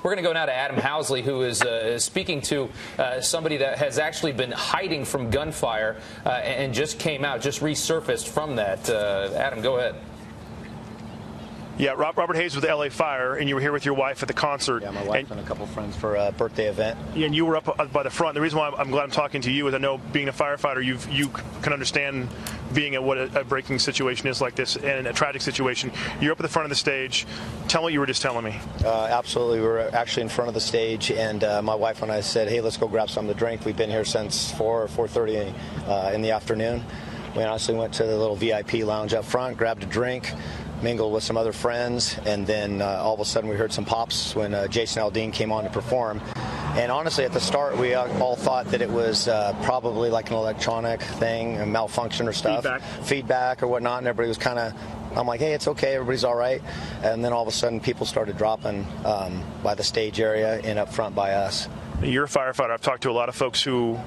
We're going to go now to Adam Housley, who is speaking to somebody that has actually been hiding from gunfire and just came out, just resurfaced from that. Adam, go ahead. Yeah, Robert Hayes with LA Fire, and you were here with your wife at the concert. Yeah, my wife and a couple friends for a birthday event. Yeah, and you were up by the front. The reason why I'm glad I'm talking to you is I know being a firefighter, you can understand being at what a breaking situation is like this and a tragic situation. You're up at the front of the stage. Tell me what you were just telling me. Absolutely. We were actually in front of the stage, and my wife and I said, hey, let's go grab something to drink. We've been here since 4 or 4:30 in the afternoon. We honestly went to the little VIP lounge up front, grabbed a drink, mingled with some other friends, and then all of a sudden we heard some pops when Jason Aldean came on to perform. And honestly, at the start, we all thought that it was probably like an electronic thing, a malfunction or stuff. Feedback or whatnot, and everybody was kind of, I'm like, hey, it's okay, everybody's all right. And then all of a sudden, people started dropping by the stage area and up front by us. You're a firefighter. I've talked to a lot of folks who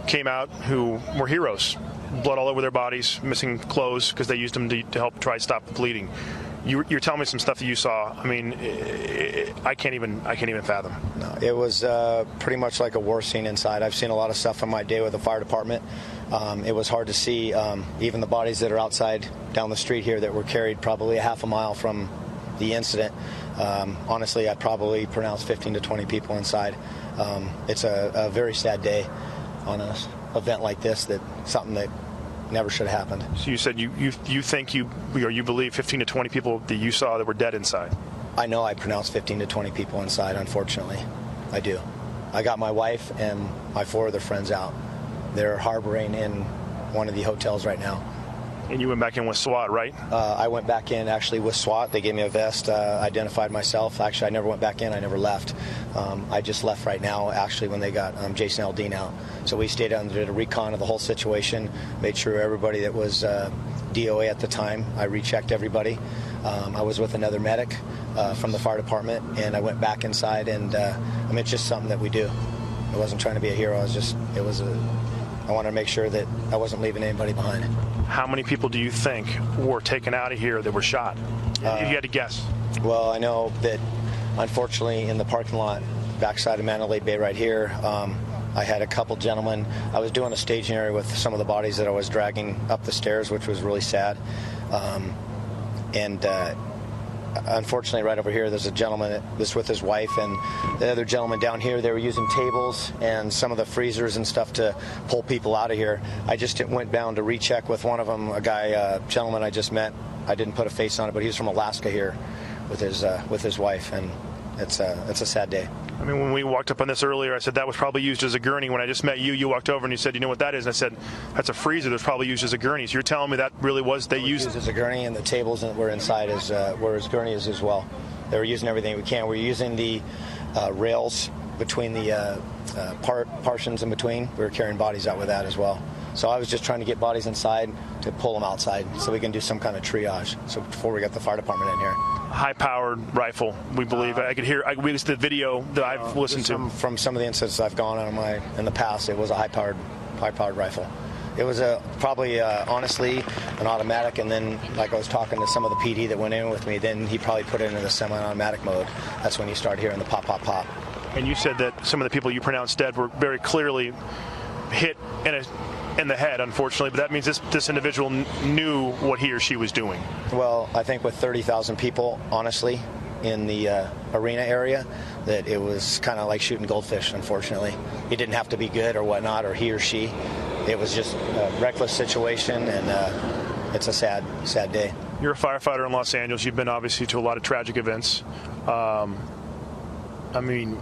came out who were heroes. Blood all over their bodies, missing clothes because they used them to help try to stop the bleeding. You're telling me some stuff that you saw. I mean, I can't even fathom. No, it was pretty much like a war scene inside. I've seen a lot of stuff in my day with the fire department. It was hard to see even the bodies that are outside down the street here that were carried probably a half a mile from the incident. Honestly, I'd probably pronounce 15 to 20 people inside. It's a very sad day on an event like this, that something that never should have happened. So you said you think you believe 15 to 20 people that you saw that were dead inside? I know I pronounced 15 to 20 people inside, unfortunately. I do. I got my wife and my 4 other friends out. They're harboring in one of the hotels right now. And you went back in with SWAT, right? I went back in actually with SWAT. They gave me a vest, identified myself. Actually, I never went back in. I never left. I just left right now, actually, when they got Jason Aldean out. So we stayed down and did a recon of the whole situation, made sure everybody that was DOA at the time, I rechecked everybody. I was with another medic from the fire department, and I went back inside, and I mean, it's just something that we do. I wasn't trying to be a hero. I wanted to make sure that I wasn't leaving anybody behind. How many people do you think were taken out of here that were shot? If you had to guess. Well, I know that, unfortunately, in the parking lot, backside of Mandalay Bay right here, I had a couple gentlemen. I was doing a staging area with some of the bodies that I was dragging up the stairs, which was really sad. Unfortunately, right over here, there's a gentleman that was with his wife, and the other gentleman down here, they were using tables and some of the freezers and stuff to pull people out of here. I just went down to recheck with one of them, a gentleman I just met. I didn't put a face on it, but he's from Alaska here with his wife, and it's a sad day. I mean, when we walked up on this earlier, I said that was probably used as a gurney. When I just met you, you walked over and you said, you know what that is? And I said, that's a freezer that's probably used as a gurney. So you're telling me that really was, they used as a gurney, and the tables that were inside were as gurneys as well. They were using everything we can. We're using the rails between the partitions in between. We were carrying bodies out with that as well. So I was just trying to get bodies inside to pull them outside so we can do some kind of triage. So before we got the fire department in here. High-powered rifle, we believe. I could hear. We listened to the video that I've listened to. From some of the incidents I've gone on in the past, it was a high-powered rifle. It was probably honestly an automatic, and then like I was talking to some of the PD that went in with me, then he probably put it into the semi-automatic mode. That's when you start hearing the pop, pop, pop. And you said that some of the people you pronounced dead were very clearly hit in the head, unfortunately, but that means this individual knew what he or she was doing. Well, I think with 30,000 people, honestly, in the arena area, that it was kind of like shooting goldfish, unfortunately. He didn't have to be good or whatnot, or he or she. It was just a reckless situation, and it's a sad, sad day. You're a firefighter in Los Angeles. You've been obviously to a lot of tragic events. I mean,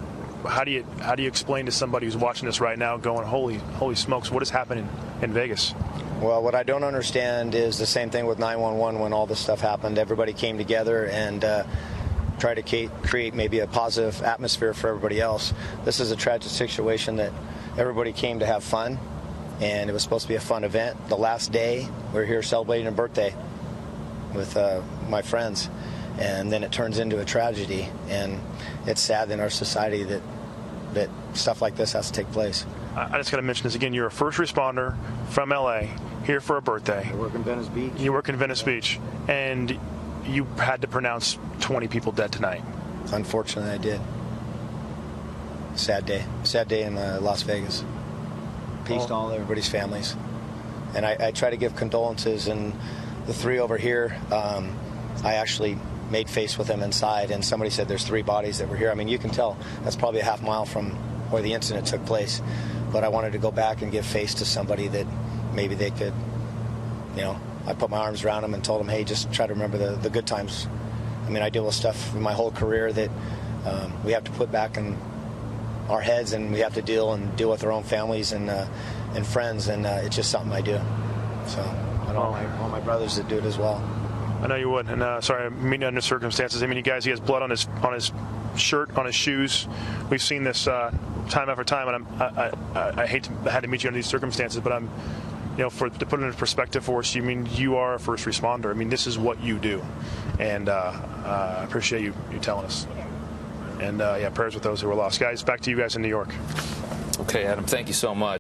how do you explain to somebody who's watching this right now going, holy smokes, what is happening in Vegas? Well, what I don't understand is the same thing with 911 when all this stuff happened. Everybody came together and tried to create maybe a positive atmosphere for everybody else. This is a tragic situation that everybody came to have fun, and it was supposed to be a fun event. The last day, we were here celebrating a birthday with my friends, and then it turns into a tragedy, and it's sad in our society that stuff like this has to take place. I just got to mention this again. You're a first responder from L.A., here for a birthday. I work in Venice Beach. You work in Venice Beach, and you had to pronounce 20 people dead tonight. Unfortunately, I did. Sad day in Las Vegas. Peace to all everybody's families. And I try to give condolences, and the three over here, I actually made face with them inside, and somebody said there's 3 bodies that were here. I mean, you can tell that's probably a half mile from where the incident took place. But I wanted to go back and give face to somebody that maybe they could, I put my arms around them and told them, hey, just try to remember the good times. I mean, I deal with stuff in my whole career that we have to put back in our heads, and we have to deal with our own families and friends, and it's just something I do. So I want my brothers to do it as well. I know you would, and sorry, I mean under circumstances. I mean, you guys, he has blood on his shirt, on his shoes. We've seen this time after time, and I had to meet you under these circumstances, but I'm, to put it into perspective for us, you are a first responder. I mean, this is what you do, and I appreciate you telling us. And prayers with those who were lost. Guys, back to you guys in New York. Okay, Adam, thank you so much.